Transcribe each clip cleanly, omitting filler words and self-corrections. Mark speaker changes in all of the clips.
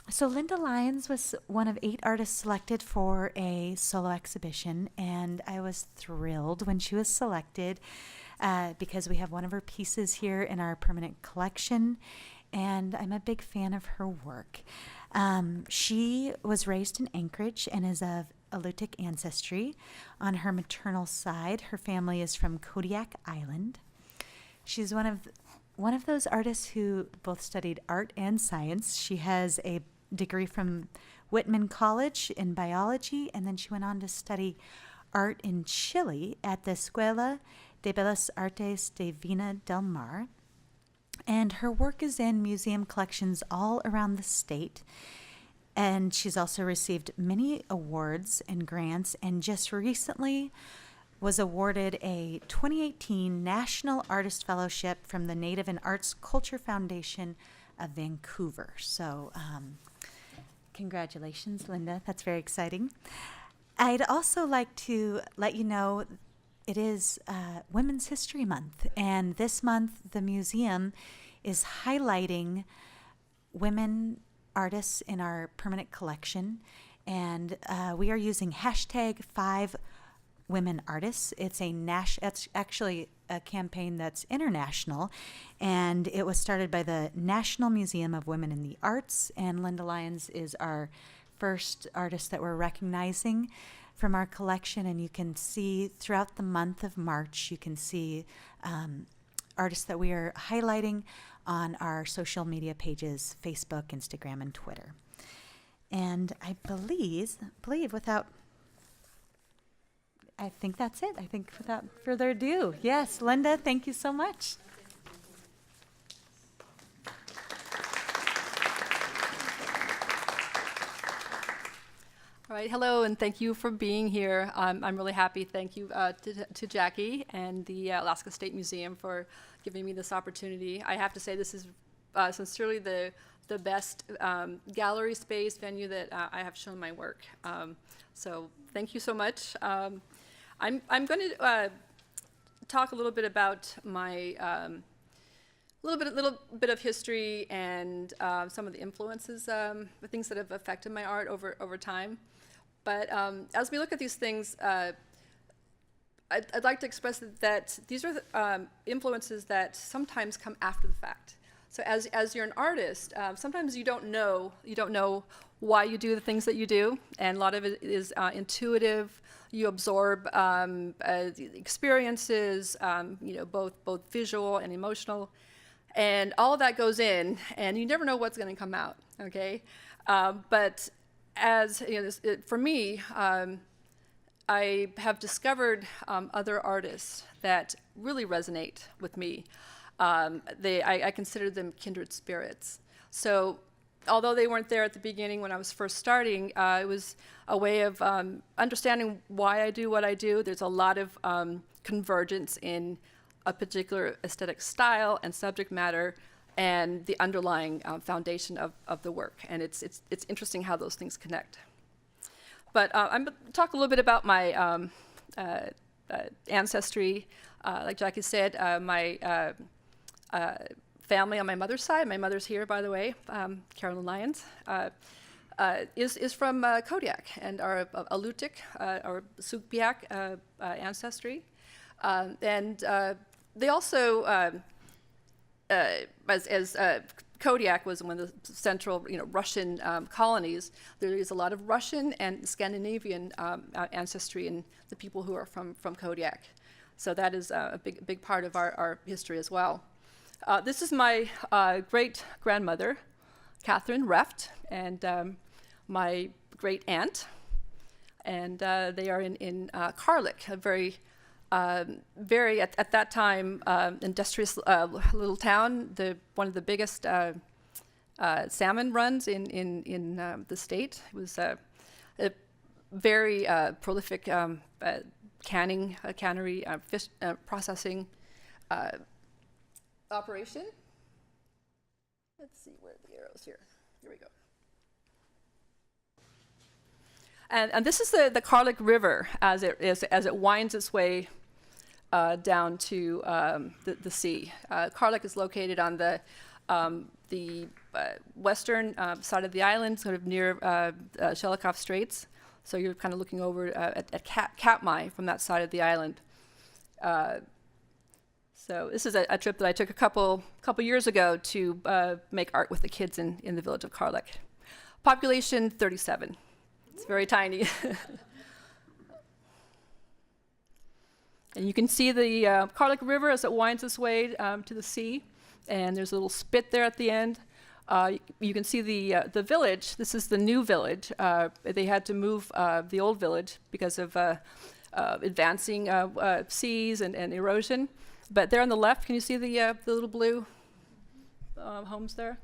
Speaker 1: So Linda Lyons was one of 8 artists selected for a solo exhibition, and I was thrilled when she was selected because we have one of her pieces here in our permanent collection, and I'm a big fan of her work. She was raised in Anchorage and is of Alutiiq ancestry. On her maternal side, her family is from Kodiak Island. She's one of those artists who both studied art and science. She has a degree from Whitman College in biology, and then she went on to study art in Chile at the Escuela de Bellas Artes de Vina del Mar. And her work is in museum collections all around the state. And she's also received many awards and grants, and just recently was awarded a 2018 National Artist Fellowship from the Native and Arts Culture Foundation of Vancouver. So congratulations, Linda. That's very exciting. I'd also like to let you know it is Women's History Month, and this month the museum is highlighting women artists in our permanent collection, and we are using hashtag 5womenartists. It's actually a campaign that's international, and it was started by the National Museum of Women in the Arts, and Linda Lyons is our first artist that we're recognizing from our collection. And you can see throughout the month of March, you can see artists that we are highlighting on our social media pages, Facebook, Instagram, and Twitter. And I believe I think that's it. I think without further ado, yes, Linda, thank you so much.
Speaker 2: All right, hello, and thank you for being here. I'm really happy. Thank you to Jackie and the Alaska State Museum for giving me this opportunity. I have to say this is sincerely the best gallery space venue that I have shown my work. So thank you so much. I'm going to talk a little bit about my little bit of history and some of the influences, the things that have affected my art over time. But as we look at these things, I'd like to express that these are influences that sometimes come after the fact. So as you're an artist, sometimes you don't know why you do the things that you do, and a lot of it is intuitive. You absorb experiences, both visual and emotional, and all of that goes in, and you never know what's going to come out. Okay, but as you know, for me, I have discovered other artists that really resonate with me. I consider them kindred spirits. So although they weren't there at the beginning when I was first starting, it was a way of understanding why I do what I do. There's a lot of convergence in a particular aesthetic style and subject matter and the underlying foundation of the work. And it's interesting how those things connect. But I'm going to talk a little bit about my ancestry. Like Jackie said, my family on my mother's side, my mother's here, by the way, Carolyn Lyons, is from Kodiak and our Alutiiq, or Sugpiaq ancestry. And they also, as Kodiak was one of the central, Russian colonies, there is a lot of Russian and Scandinavian ancestry in the people who are from Kodiak. So that is a big part of our history as well. This is my great-grandmother, Catherine Reft, and my great-aunt. And they are in Karlik, a very, at that time, industrious little town, one of the biggest salmon runs in the state. It was a very prolific cannery, fish processing operation. Let's see where are the arrows here. Here we go. And this is the Karlik River as it winds its way down to the sea. Karlik is located on the the western side of the island, sort of near Shelikof Straits. So you're kind of looking over at Katmai from that side of the island. So this is a trip that I took a couple years ago to make art with the kids in the village of Karlek. Population 37. It's very tiny. And you can see the Karlek River as it winds its way to the sea. And there's a little spit there at the end. You can see the village. This is the new village. They had to move the old village because of advancing seas and erosion. But there on the left, can you see the little blue homes there?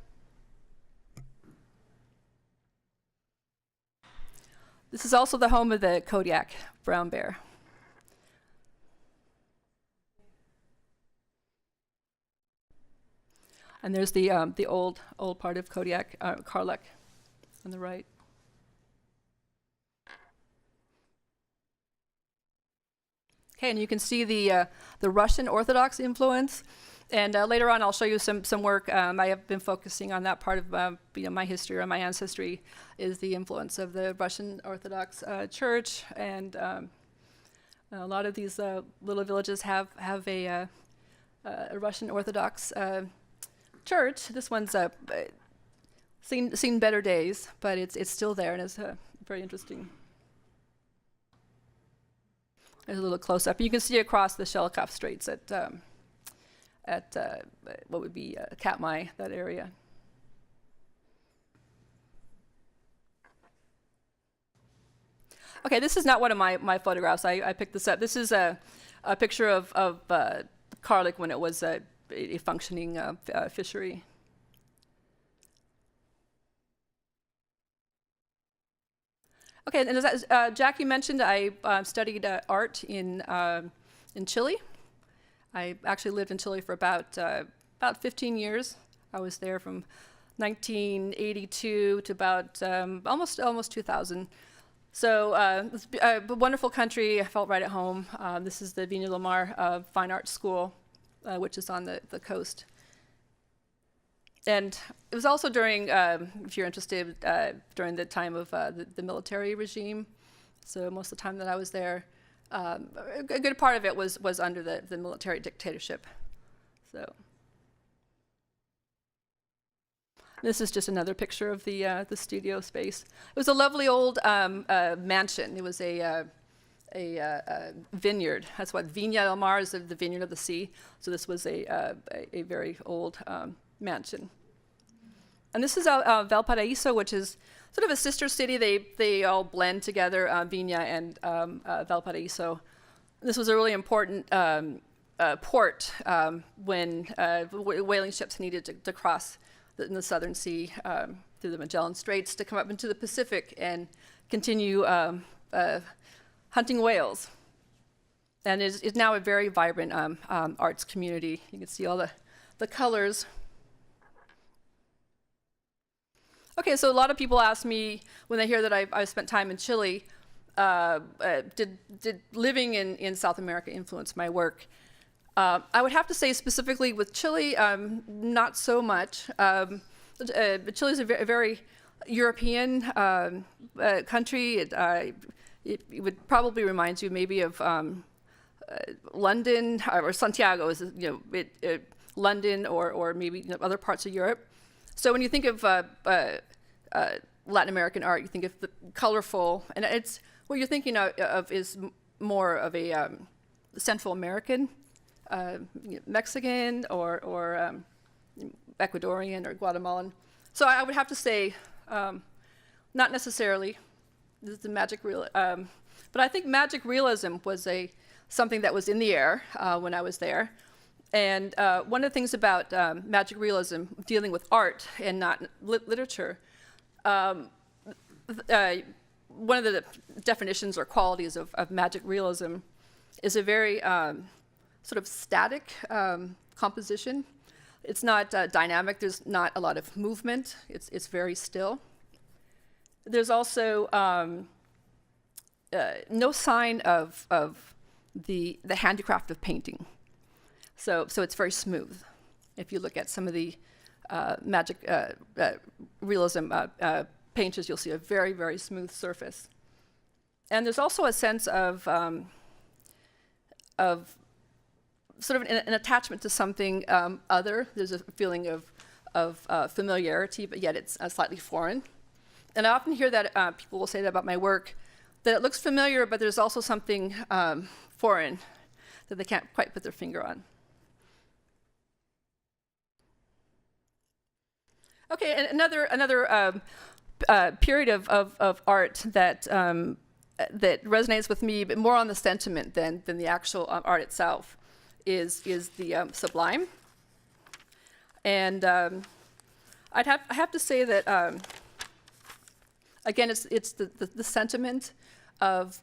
Speaker 2: This is also the home of the Kodiak brown bear. And there's the old part of Kodiak, Karlek, on the right. Okay, and you can see the Russian Orthodox influence. And later on, I'll show you some work. I have been focusing on that part of my history or my ancestry, is the influence of the Russian Orthodox Church. And a lot of these little villages have a Russian Orthodox church. This one's seen better days, but it's still there, and it's very interesting. There's a little close up. You can see across the Shelikof Straits at what would be Katmai, that area. Okay, this is not one of my photographs. I picked this up. This is a picture of Karlek when it was a functioning fishery. Okay, and as Jackie mentioned, I studied art in Chile. I actually lived in Chile for about 15 years. I was there from 1982 to about almost 2000. So it's a wonderful country. I felt right at home. This is the Viña del Mar Fine Arts School, which is on the coast. And it was also during, if you're interested, during the time of the military regime. So most of the time that I was there, a good part of it was under the military dictatorship. So this is just another picture of the studio space. It was a lovely old mansion. It was a vineyard. That's what Viña del Mar is, the vineyard of the sea. So this was a very old mansion. And this is Valparaíso, which is sort of a sister city. They all blend together, Viña and Valparaíso. This was a really important port when whaling ships needed to cross in the Southern Sea through the Magellan Straits to come up into the Pacific and continue hunting whales. And it's now a very vibrant arts community. You can see all the colors. Okay, so a lot of people ask me when they hear that I've spent time in Chile, did living in South America influence my work? I would have to say specifically with Chile, not so much. Chile is a very European country. It would probably remind you maybe of London or Santiago, is London or maybe other parts of Europe. So when you think of Latin American art, you think of the colorful, and it's what you're thinking of is more of a Central American, Mexican, or Ecuadorian or Guatemalan. So I would have to say, not necessarily. This is the magic real, but I think magic realism was something that was in the air when I was there. And one of the things about magic realism, dealing with art and not literature, one of the definitions or qualities of magic realism is a very sort of static composition. It's not dynamic. There's not a lot of movement. It's very still. There's also no sign of the handicraft of painting. So it's very smooth. If you look at some of the magic realism painters, you'll see a very, very smooth surface. And there's also a sense of sort of an attachment to something other. There's a feeling of familiarity, but yet it's slightly foreign. And I often hear that people will say that about my work, that it looks familiar, but there's also something foreign that they can't quite put their finger on. Okay, and another period of art that that resonates with me, but more on the sentiment than the actual art itself, is the sublime. And I have to say that again, it's the sentiment of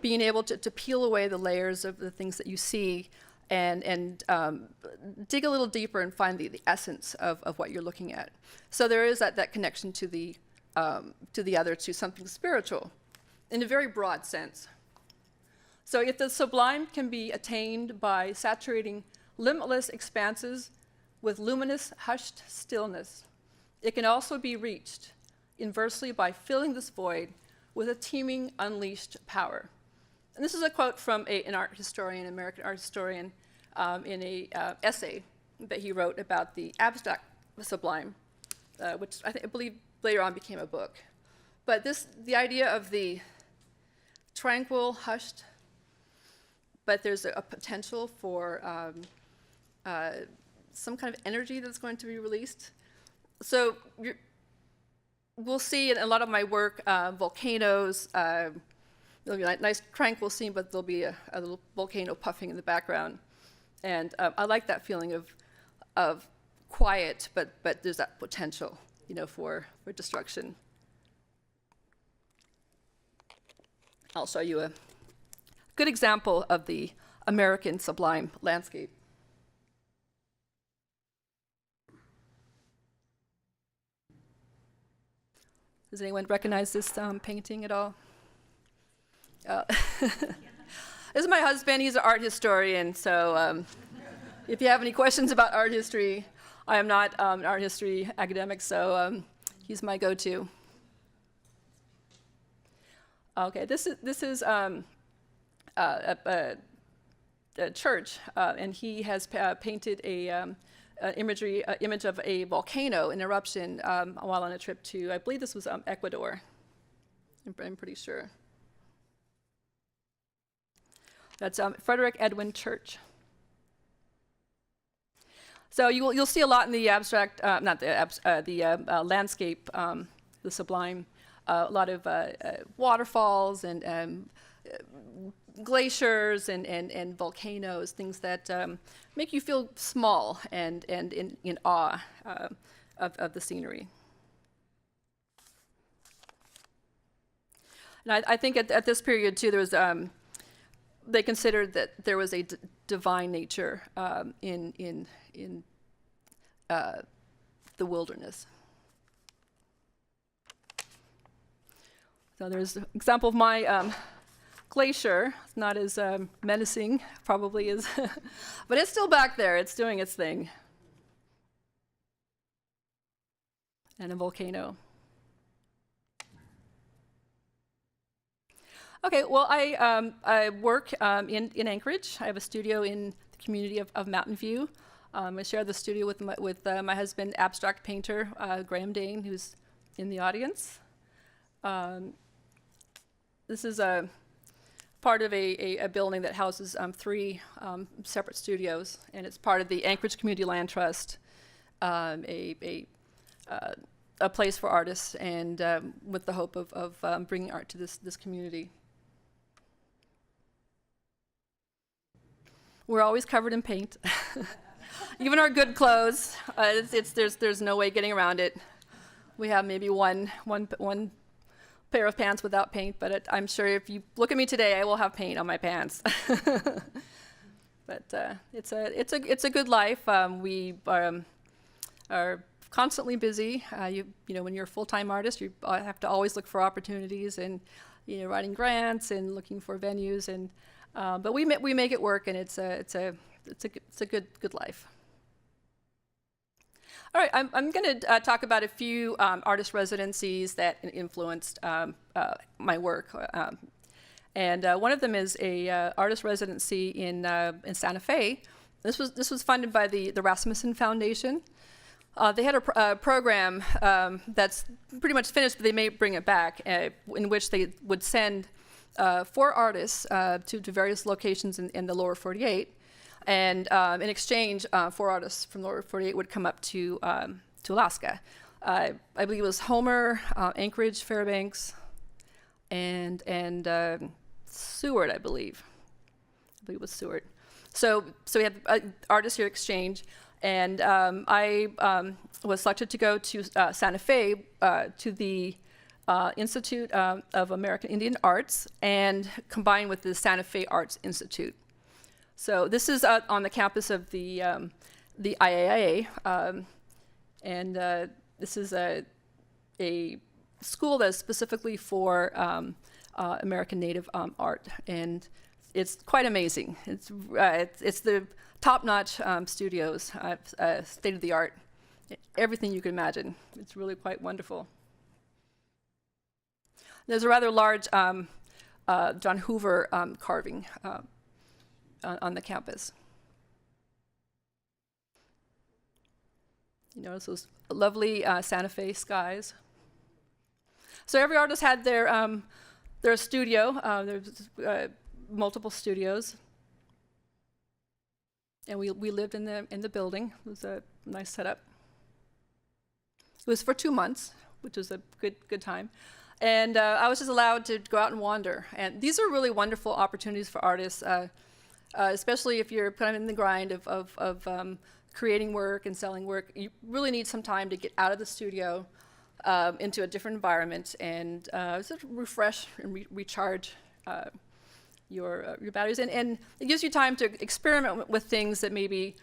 Speaker 2: being able to peel away the layers of the things that you see and dig a little deeper and find the essence of what you're looking at. So there is that connection to the other, to something spiritual, in a very broad sense. So if the sublime can be attained by saturating limitless expanses with luminous, hushed stillness, it can also be reached inversely by filling this void with a teeming, unleashed power. And this is a quote from an art historian, an American art historian, in a essay that he wrote about the abstract sublime, which I believe later on became a book. But the idea of the tranquil, hushed, but there's a potential for some kind of energy that's going to be released. So we'll see in a lot of my work volcanoes. There'll be a nice tranquil scene, but there'll be a little volcano puffing in the background. And I like that feeling of quiet, but there's that potential, for destruction. I'll show you a good example of the American sublime landscape. Does anyone recognize this painting at all? This is my husband. He's an art historian, so if you have any questions about art history, I am not an art history academic, so he's my go-to. Okay, this is a church, and he has painted an image of a volcano, an eruption, while on a trip to, I believe this was Ecuador. I'm pretty sure. That's Frederick Edwin Church. So you'll see a lot in the abstract, the landscape, the sublime, a lot of waterfalls and glaciers and volcanoes, things that make you feel small and in awe of the scenery. And I think at this period too, there was they considered that there was a divine nature in the wilderness. So there's an example of my glacier. It's not as menacing, probably is, but it's still back there. It's doing its thing. And a volcano. Okay, well, I work in Anchorage. I have a studio in the community of Mountain View. I share the studio with my husband, abstract painter Graham Dane, who's in the audience. This is a part of a building that houses 3 separate studios, and it's part of the Anchorage Community Land Trust, a place for artists, and with the hope of bringing art to this community. We're always covered in paint. Even our good clothes, there's no way getting around it. We have maybe one pair of pants without paint, but I'm sure if you look at me today, I will have paint on my pants. But it's a good life. We are constantly busy. When you're a full-time artist, you have to always look for opportunities and writing grants and looking for venues and. But we make it work, and it's a good life. All right, I'm going to talk about a few artist residencies that influenced my work. And one of them is a artist residency in Santa Fe. This was funded by the Rasmussen Foundation. They had a program that's pretty much finished, but they may bring it back, in which they would send 4 artists to various locations in the lower 48. And in exchange, 4 artists from the lower 48 would come up to Alaska. I believe it was Homer, Anchorage, Fairbanks, and Seward, I believe. I believe it was Seward. So we had artists here exchange, and I was selected to go to Santa Fe to the Institute of American Indian Arts, and combined with the Santa Fe Arts Institute. So this is on the campus of the IAIA, and this is a school that's specifically for American Native art, and it's quite amazing. It's the top-notch studios, state-of-the-art, everything you can imagine. It's really quite wonderful. There's a rather large John Hoover carving on the campus. You notice those lovely Santa Fe skies. So every artist had their studio. There's multiple studios, and we lived in the building. It was a nice setup. It was for 2 months, which was a good time. And I was just allowed to go out and wander. And these are really wonderful opportunities for artists, especially if you're kind of in the grind of creating work and selling work. You really need some time to get out of the studio into a different environment and sort of refresh and recharge your batteries. And it gives you time to experiment with things that maybe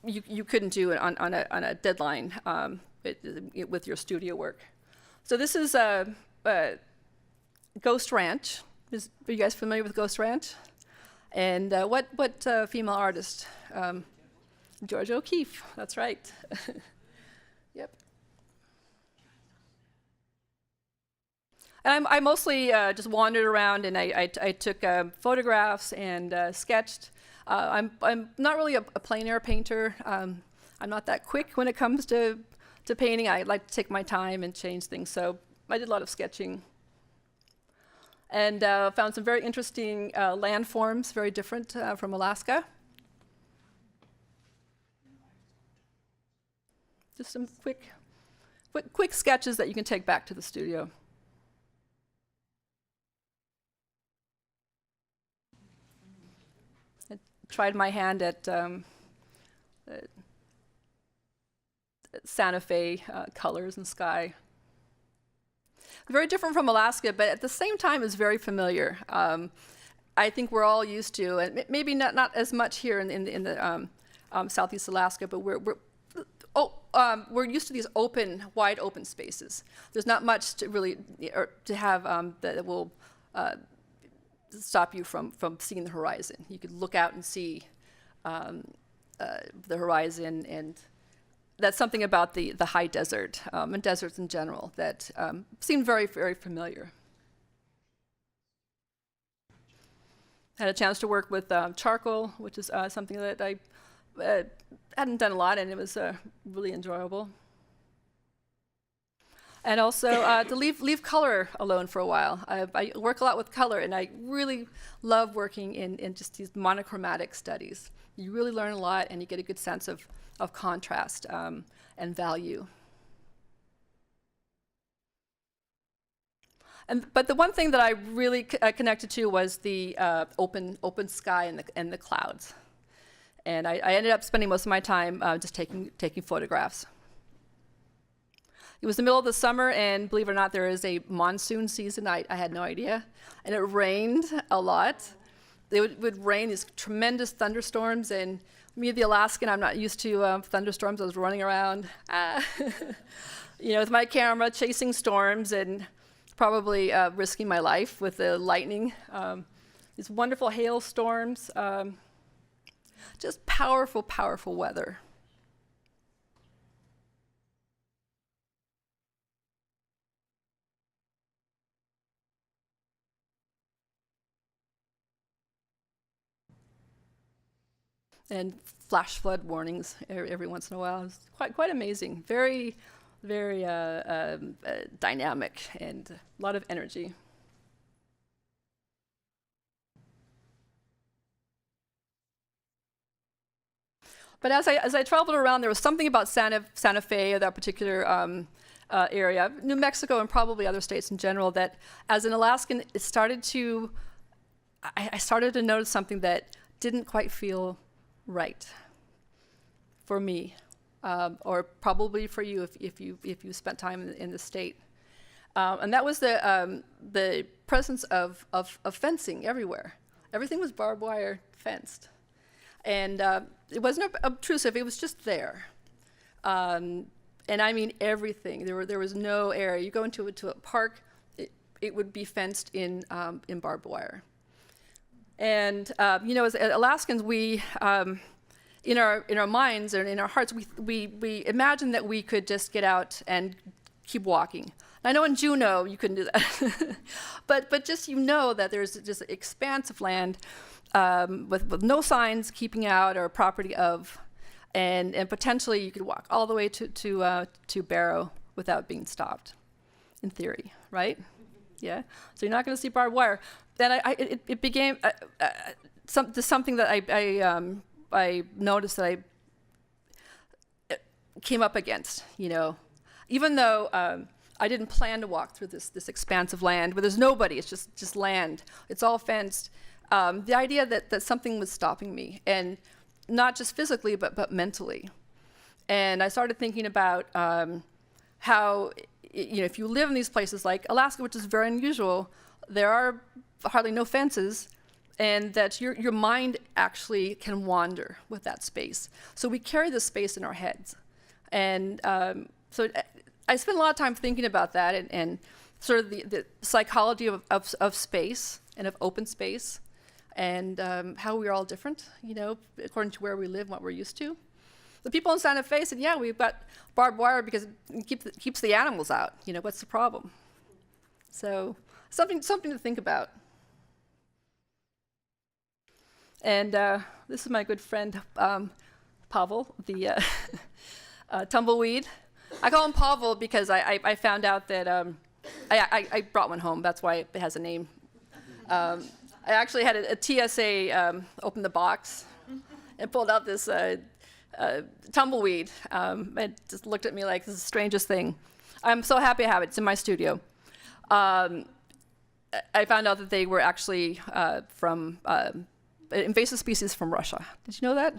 Speaker 2: you couldn't do on a deadline with your studio work. So this is Ghost Ranch. Are you guys familiar with Ghost Ranch? And what female artist? Georgia O'Keeffe, that's right. Yep. And I mostly just wandered around, and I took photographs and sketched. I'm not really a plein air painter. I'm not that quick when it comes to painting. I like to take my time and change things, so I did a lot of sketching. And found some very interesting landforms, very different from Alaska. Just some quick sketches that you can take back to the studio. I tried my hand at Santa Fe colors and sky. Very different from Alaska, but at the same time is very familiar. I think we're all used to, and maybe not as much here in the Southeast Alaska, but we're used to these wide open spaces. There's not much to have that will stop you from seeing the horizon. You could look out and see the horizon, and that's something about the high desert and deserts in general that seemed very, very familiar. Had a chance to work with charcoal, which is something that I hadn't done a lot, and it was really enjoyable. And also to leave color alone for a while. I work a lot with color, and I really love working in just these monochromatic studies. You really learn a lot, and you get a good sense of contrast and value. But the one thing that I really connected to was the open sky and the clouds. And I ended up spending most of my time just taking photographs. It was the middle of the summer, and believe it or not, there is a monsoon season. I had no idea. And it rained a lot. It would rain, these tremendous thunderstorms, and me, the Alaskan, I'm not used to thunderstorms. I was running around, with my camera, chasing storms, and probably risking my life with the lightning. These wonderful hailstorms, just powerful, powerful weather. and flash flood warnings every once in a while. It's quite amazing. Very, very dynamic and a lot of energy. But as I traveled around, there was something about Santa Fe, or that particular area, New Mexico, and probably other states in general, that as an Alaskan, I started to notice something that didn't quite feel right for me, or probably for you if you spent time in the state, and that was the presence of fencing everywhere. Everything was barbed wire fenced. And it wasn't obtrusive, it was just there. And I mean everything. There was no area. You go into a park, it would be fenced in barbed wire. And as Alaskans, we in our minds and in our hearts, we imagined that we could just get out and keep walking. I know in Juneau you couldn't do that, but just that there's just an expanse of land with no signs keeping out or property of, and potentially you could walk all the way to Barrow without being stopped, in theory, right? Yeah. So you're not going to see barbed wire. Then it became something that I noticed that I came up against. Even though I didn't plan to walk through this expanse of land where there's nobody, it's just land. It's all fenced. The idea that something was stopping me, and not just physically, but mentally. And I started thinking about how, if you live in these places like Alaska, which is very unusual, there are hardly no fences, and that your mind actually can wander with that space. So we carry this space in our heads. And so I spent a lot of time thinking about that, and sort of the psychology of space and of open space. And how we're all different, according to where we live and what we're used to. The people in Santa Fe said, yeah, we've got barbed wire because it keeps the animals out. What's the problem? So something to think about. And this is my good friend, Pavel, the tumbleweed. I call him Pavel because I found out that I brought one home. That's why it has a name. I actually had a TSA open the box and pulled out this tumbleweed. It just looked at me like this is the strangest thing. I'm so happy I have it. It's in my studio. I found out that they were actually from invasive species from Russia. Did you know that?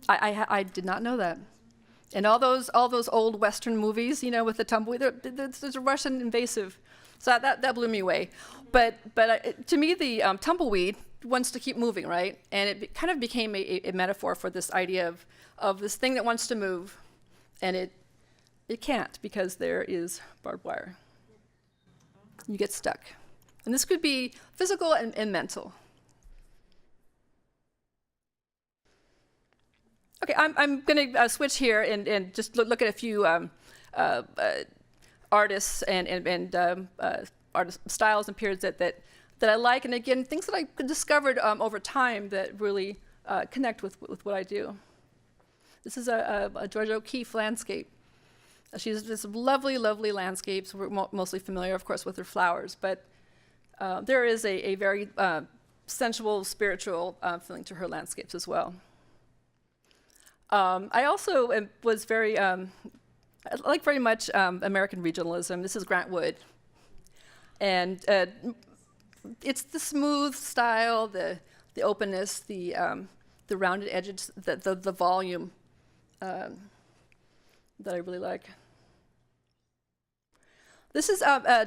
Speaker 2: I did not know that. And all those old Western movies, with the tumbleweed, there's a Russian invasive. So that blew me away. But to me, the tumbleweed wants to keep moving, right? And it kind of became a metaphor for this idea of this thing that wants to move, and it can't because there is barbed wire. You get stuck. And this could be physical and mental. Okay, I'm going to switch here and just look at a few artists and artist styles and periods that I like, and again, things that I discovered over time that really connect with what I do. This is a Georgia O'Keeffe landscape. She has this lovely, lovely landscapes. We're mostly familiar, of course, with her flowers, but there is a very sensual, spiritual feeling to her landscapes as well. I also was very, I like very much American regionalism. This is Grant Wood. And it's the smooth style, the openness, the rounded edges, the volume that I really like. This is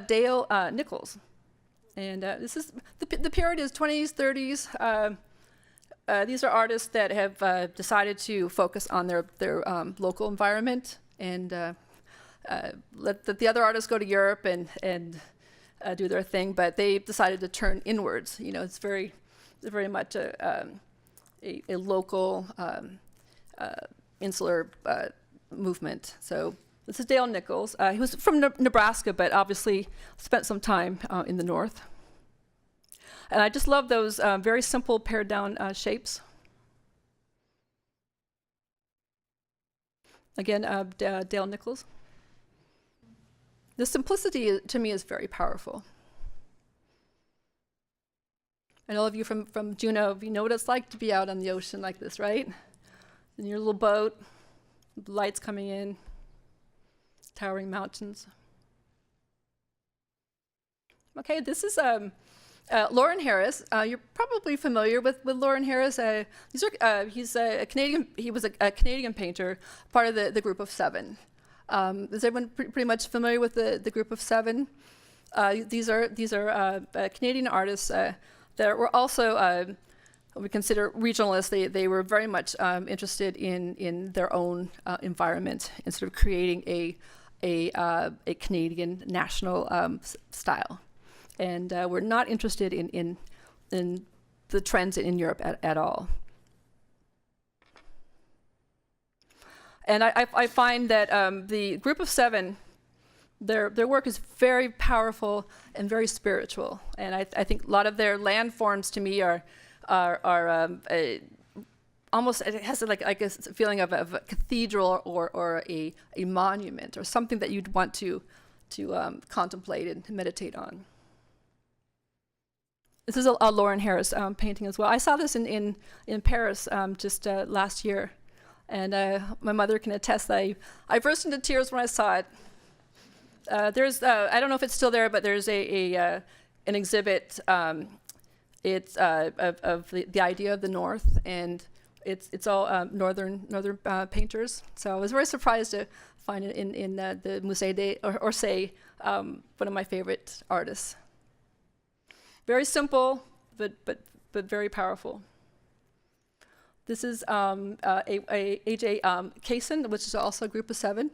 Speaker 2: Dale Nichols. And this is the period is 20s, 30s. These are artists that have decided to focus on their local environment and let the other artists go to Europe and do their thing, but they decided to turn inwards. It's very much a local insular movement. So this is Dale Nichols. He was from Nebraska, but obviously spent some time in the north. And I just love those very simple pared down shapes. Again, Dale Nichols. The simplicity to me is very powerful. And all of you from Juneau, you know what it's like to be out on the ocean like this, right? In your little boat, lights coming in, towering mountains. Okay, this is Lauren Harris. You're probably familiar with Lauren Harris. He's a Canadian. He was a Canadian painter, part of the Group of Seven. Is everyone pretty much familiar with the Group of Seven? These are Canadian artists that were also we consider regionalists. They were very much interested in their own environment and sort of creating a Canadian national style. And we're not interested in the trends in Europe at all. And I find that the Group of Seven, their work is very powerful and very spiritual. And I think a lot of their landforms to me are almost, it has like a feeling of a cathedral or a monument or something that you'd want to contemplate and meditate on. This is a Lauren Harris painting as well. I saw this in Paris just last year, and my mother can attest that I burst into tears when I saw it. There's I don't know if it's still there, but there's an exhibit. It's of the idea of the North, and it's all northern painters. So I was very surprised to find it in the Musée d'Orsay, one of my favorite artists. Very simple, but very powerful. This is A.J. Kaysen, which is also a Group of Seven.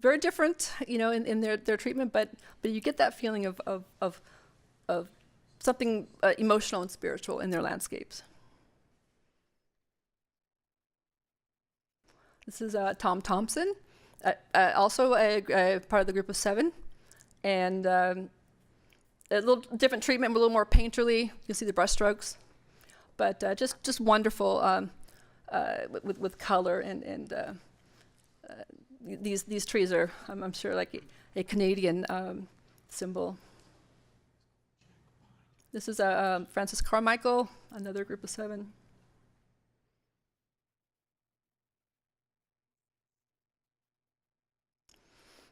Speaker 2: Very different, in their treatment, but you get that feeling of something emotional and spiritual in their landscapes. This is Tom Thompson, also a part of the Group of Seven, and a little different treatment, a little more painterly. You can see the brushstrokes, but just wonderful with color and these trees are, I'm sure, like a Canadian symbol. This is Francis Carmichael, another Group of Seven.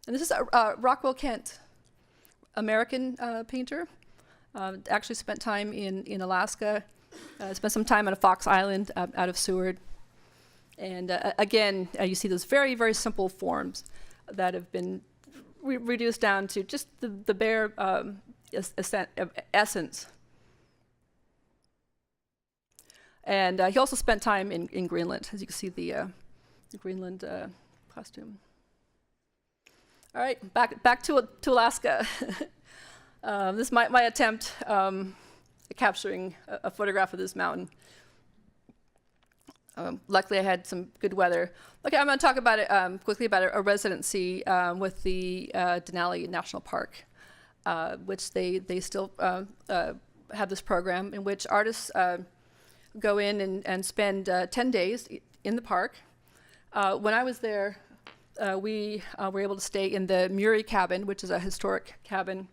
Speaker 2: And this is Rockwell Kent, American painter. Actually spent time in Alaska, spent some time on a Fox Island out of Seward. And again, you see those very, very simple forms that have been reduced down to just the bare essence. And he also spent time in Greenland, as you can see the Greenland costume. All right, back to Alaska. This is my attempt at capturing a photograph of this mountain. Luckily, I had some good weather. Okay, I'm going to talk about it quickly about a residency with the Denali National Park, which they still have this program in which artists go in and spend 10 days in the park. When I was there, we were able to stay in the Murie cabin, which is a historic cabin,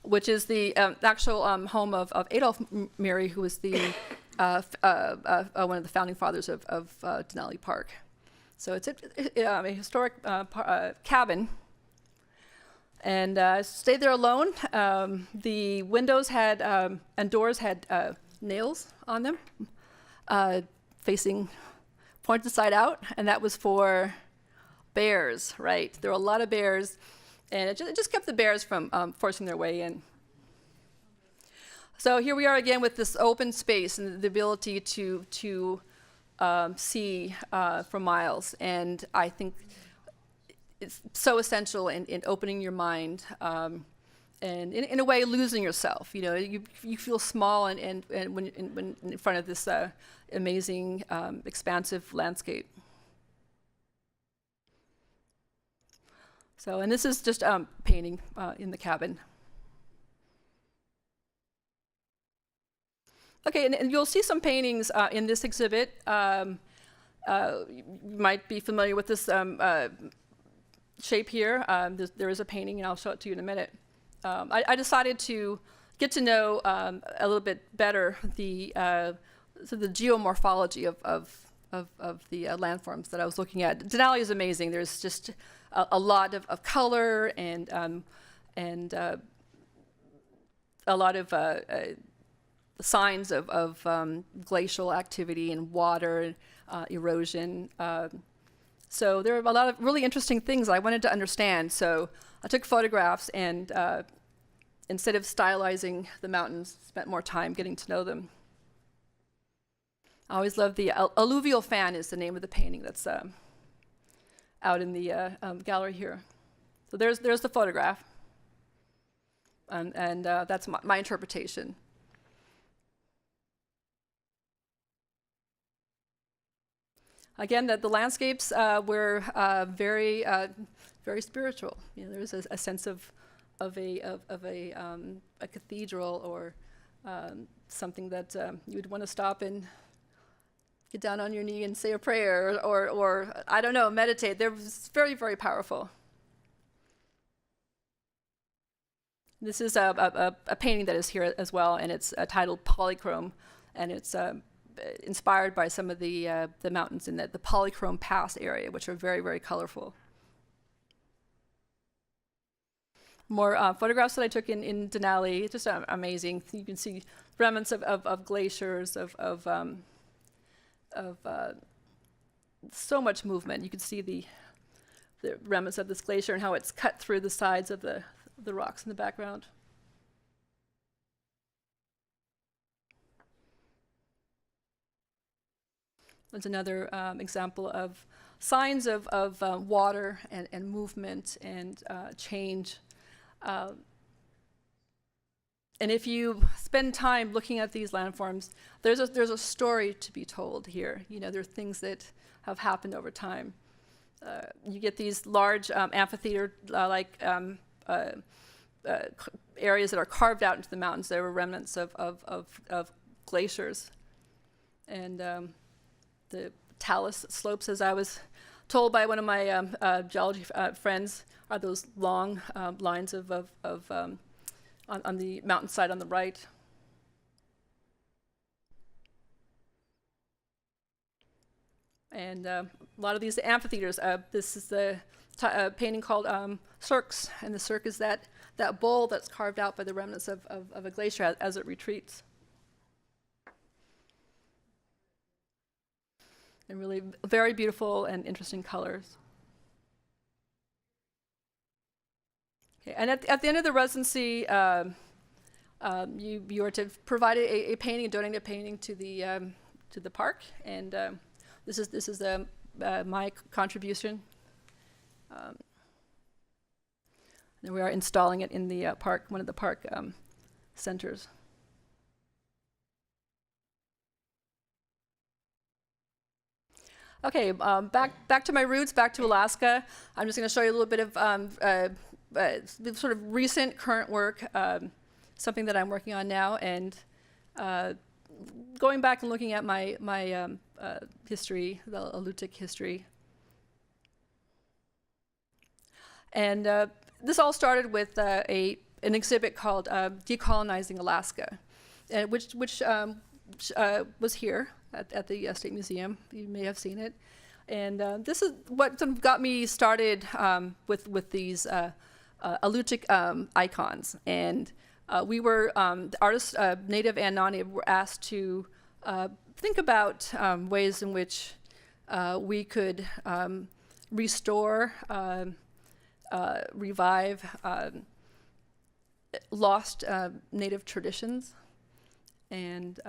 Speaker 2: which is the actual home of Adolf Murie, who was the one of the founding fathers of Denali Park. So it's a historic cabin. And I stayed there alone. The windows had and doors had nails on them, pointed side out, and that was for bears, right? There were a lot of bears, and it just kept the bears from forcing their way in. So here we are again with this open space and the ability to see for miles, and I think it's so essential in opening your mind and in a way losing yourself. You feel small and when in front of this amazing expansive landscape. So, and this is just painting in the cabin. Okay, and you'll see some paintings in this exhibit. You might be familiar with this shape here. There is a painting, and I'll show it to you in a minute. I decided to get to know a little bit better the geomorphology of the landforms that I was looking at. Denali is amazing. There's just a lot of color and a lot of signs of glacial activity and water, erosion. So there are a lot of really interesting things I wanted to understand. So I took photographs and instead of stylizing the mountains, spent more time getting to know them. I always love the alluvial fan is the name of the painting that's out in the gallery here. So there's the photograph, and that's my interpretation. Again, the landscapes were very spiritual. You know, there's a sense of a cathedral or something that you would want to stop and get down on your knee and say a prayer or I don't know, meditate. They're very, very powerful. This is a painting that is here as well, and it's titled Polychrome, and it's inspired by some of the mountains in the Polychrome Pass area, which are very, very colorful. More photographs that I took in Denali, just amazing. You can see remnants of glaciers, of so much movement. You can see the remnants of this glacier and how it's cut through the sides of the rocks in the background. There's another example of signs of water and movement and change. And if you spend time looking at these landforms, there's a story to be told here. You know, there are things that have happened over time. You get these large amphitheater-like areas that are carved out into the mountains. There were remnants of glaciers. And the talus slopes, as I was told by one of my geology friends, are those long lines on the mountainside on the right. And a lot of these amphitheaters, this is the painting called cirques, and the cirque is that bowl that's carved out by the remnants of a glacier as it retreats. And really very beautiful and interesting colors. Okay, and at the end of the residency, you are to provide a painting, donate a painting to the park, and this is my contribution. And we are installing it in the park, one of the park centers. Okay, back to my roots, back to Alaska. I'm just going to show you a little bit of sort of recent current work, something that I'm working on now, and going back and looking at my history, the Alutiiq history. And this all started with an exhibit called Decolonizing Alaska, which was here at the State Museum. You may have seen it. And this is what sort of got me started with these Alutiiq icons. And we were, the artists, native and non-native, were asked to think about ways in which we could restore, revive lost native traditions. And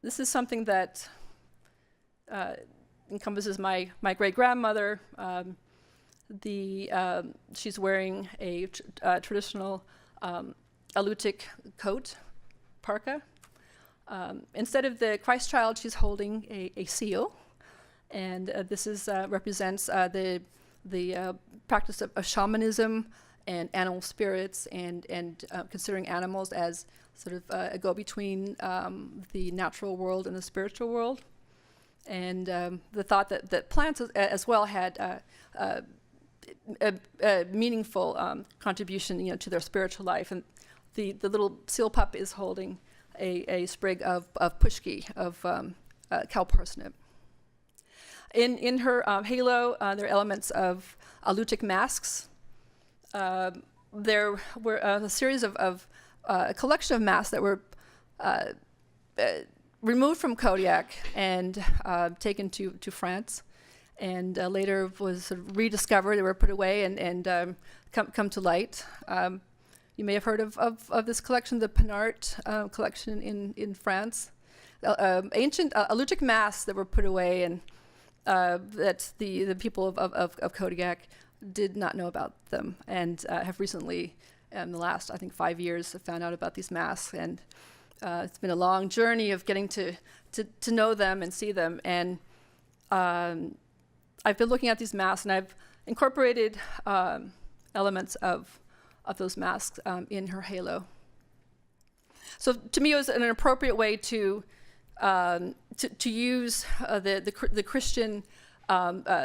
Speaker 2: this is something that encompasses my great-grandmother. She's wearing a traditional Alutiiq coat, parka. Instead of the Christ child, she's holding a seal, and this represents the practice of shamanism and animal spirits, and considering animals as sort of a go-between the natural world and the spiritual world. And the thought that plants as well had a meaningful contribution, to their spiritual life. And the little seal pup is holding a sprig of pushki, of cow parsnip. In her halo, there are elements of aleutic masks. There were a series of a collection of masks that were removed from Kodiak and taken to France, and later was sort of rediscovered. They were put away and come to light. You may have heard of this collection, the Pinart collection in France. Ancient aleutic masks that were put away, and that the people of Kodiak did not know about them, and have recently, in the last, I think, 5 years, have found out about these masks. And it's been a long journey of getting to know them and see them. And I've been looking at these masks, and I've incorporated elements of those masks in her halo. So to me, it was an appropriate way to use the Christian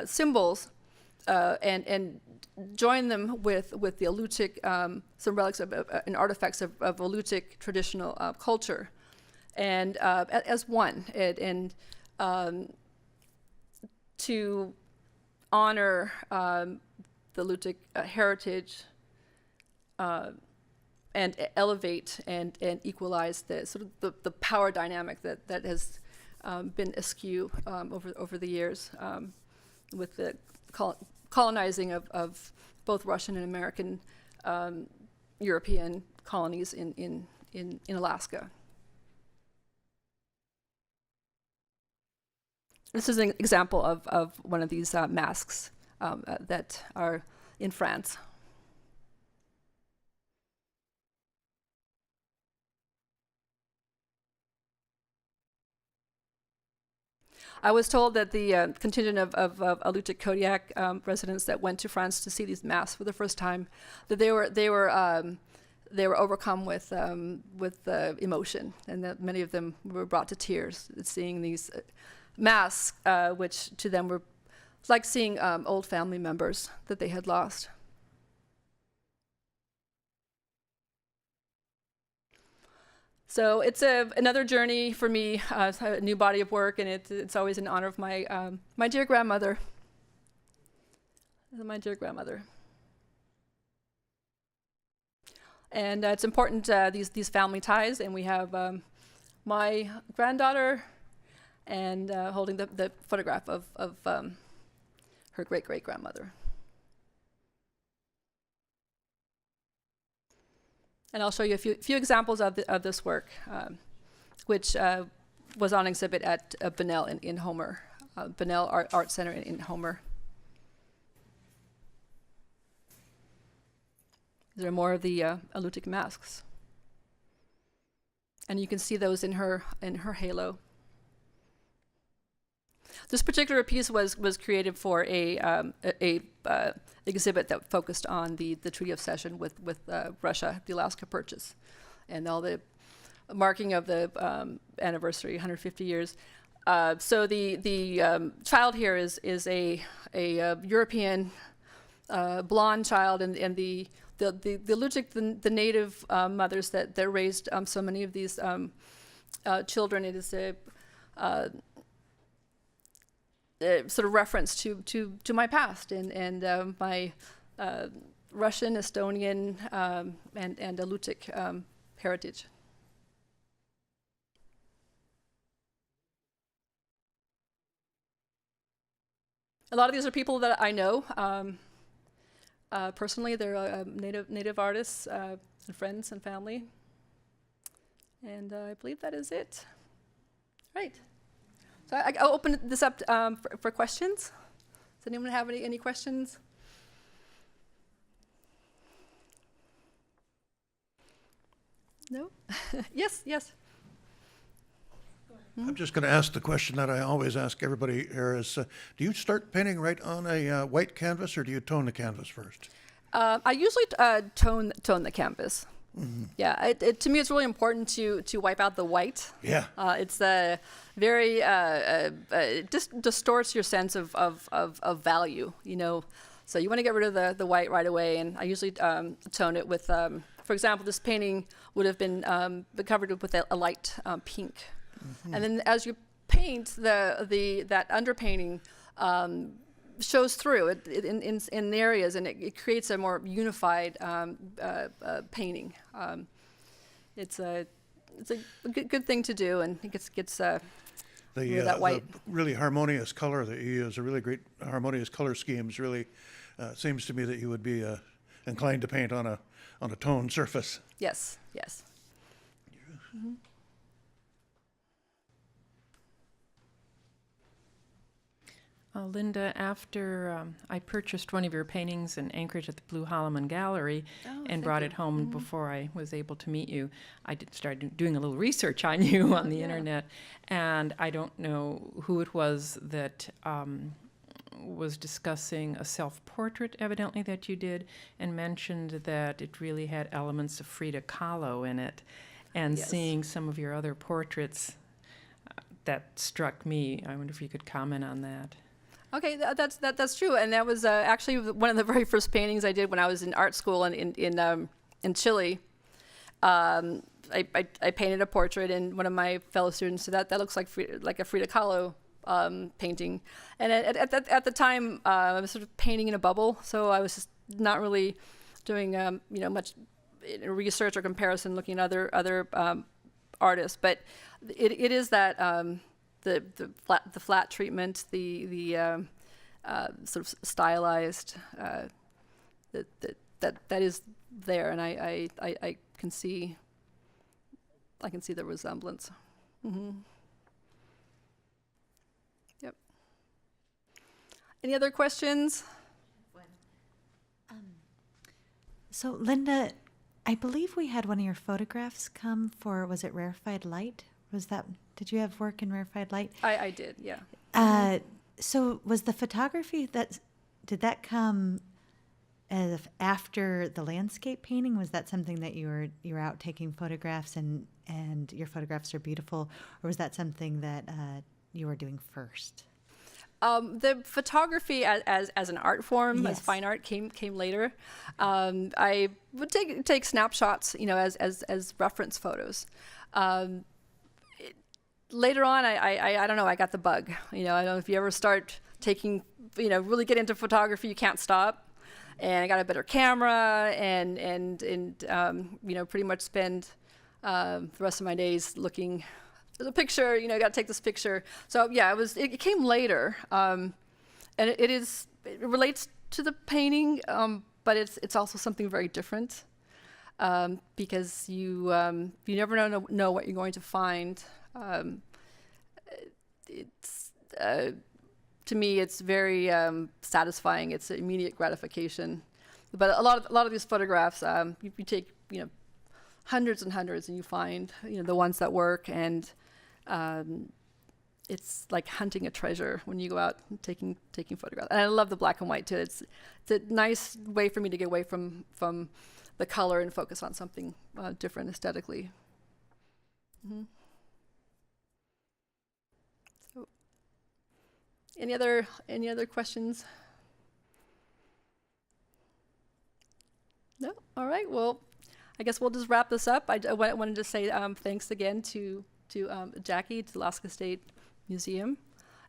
Speaker 2: symbols and join them with the aleutic, some relics and artifacts of aleutic traditional culture, and as one, and to honor the aleutic heritage, and elevate and equalize the sort of the power dynamic that has been askew over the years, with the colonizing of both Russian and American European colonies in Alaska. This is an example of one of these masks that are in France. I was told that the contingent of aleutic Kodiak residents that went to France to see these masks for the first time, that they were overcome with emotion, and that many of them were brought to tears at seeing these masks, which to them were like seeing old family members that they had lost. So it's another journey for me, a new body of work, and it's always in honor of my my dear grandmother. My dear grandmother. And it's important, these family ties, and we have my granddaughter and holding the photograph of her great-great-grandmother. And I'll show you a few examples of this work, which was on exhibit at Bunnell in Homer, Bunnell Art Center in Homer. There are more of the aleutic masks, and you can see those in her halo. This particular piece was created for a exhibit that focused on the Treaty of Cession with Russia, the Alaska Purchase, and all the marking of the anniversary, 150 years. So the child here is a European blonde child, and the aleutic, the native mothers that raised so many of these children. It is a sort of reference to my past and my Russian, Estonian, and aleutic heritage. A lot of these are people that I know personally. They're native artists and friends and family. And I believe that is it. Right. So I'll open this up for questions. Does anyone have any questions? No? Yes.
Speaker 3: I'm just going to ask the question that I always ask everybody here is, do you start painting right on a white canvas, or do you tone the canvas first?
Speaker 2: I usually tone the canvas. Yeah, to me it's really important to wipe out the white.
Speaker 3: Yeah.
Speaker 2: It's very it just distorts your sense of value, you know. So you want to get rid of the white right away, and I usually tone it with, for example, this painting would have been covered with a light pink, and then as you paint that underpainting. Shows through it in areas, and it creates a more unified painting. It's a good thing to do, and it gets that white.
Speaker 3: The really harmonious color that you use, a really great harmonious color schemes. Really seems to me that you would be inclined to paint on a toned surface.
Speaker 2: Yes. Mm-hmm.
Speaker 4: Linda, after I purchased one of your paintings in Anchorage at the Blue Holloman Gallery and brought it home before I was able to meet you, I started doing a little research on you on the internet, and I don't know who it was that was discussing a self-portrait, evidently, that you did, and mentioned that it really had elements of Frida Kahlo in it. And
Speaker 2: Yes.
Speaker 4: seeing some of your other portraits, that struck me. I wonder if you could comment on that.
Speaker 2: Okay, that's true, and that was actually one of the very first paintings I did when I was in art school in Chile. I painted a portrait, and one of my fellow students said that looks like a Frida Kahlo painting. And at the time, I was sort of painting in a bubble, so I was just not really doing much research or comparison, looking at other artists. But it is that. The flat treatment, the sort of stylized, that is there, and I can see the resemblance. Mm-hmm. Yep. Any other questions?
Speaker 1: So, Linda, I believe we had one of your photographs come for, was it Rarefied Light? Did you have work in Rarefied Light?
Speaker 2: I did, yeah.
Speaker 1: So was the photography did that come after the landscape painting? Was that something that you were out taking photographs and your photographs are beautiful, or was that something that you were doing first?
Speaker 2: The photography as an art form,
Speaker 1: Yes.
Speaker 2: as fine art, came later. I would take snapshots, as reference photos. Later on, I don't know, I got the bug. I don't know if you ever start taking, really get into photography, you can't stop. And I got a better camera and pretty much spend the rest of my days looking. There's a picture, I got to take this picture. So yeah, it came later, and it relates to the painting, but it's also something very different, because you never know what you're going to find. To me, it's very satisfying. It's immediate gratification. But a lot of these photographs, you take hundreds and hundreds, and you find the ones that work, and it's like hunting a treasure when you go out and taking photographs. And I love the black and white too. It's a nice way for me to get away from the color and focus on something different aesthetically. Mm-hmm. So, any other questions? No? All right. Well, I guess we'll just wrap this up. I wanted to say thanks again to Jackie, to the Alaska State Museum,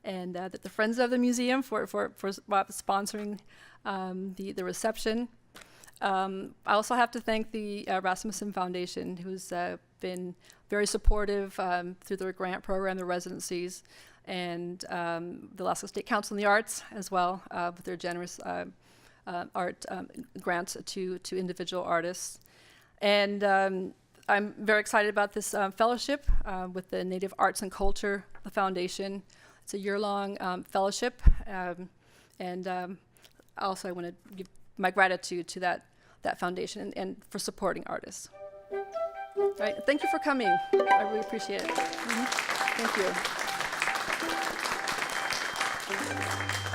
Speaker 2: and the Friends of the Museum for sponsoring the reception. I also have to thank the Rasmussen Foundation, who's been very supportive through their grant program, the residencies, and the Alaska State Council on the Arts as well, with their generous art grants to individual artists. And I'm very excited about this fellowship with the Native Arts and Culture Foundation. It's a year-long fellowship, and also I want to give my gratitude to that foundation and for supporting artists. All right, thank you for coming. I really appreciate it. Thank you.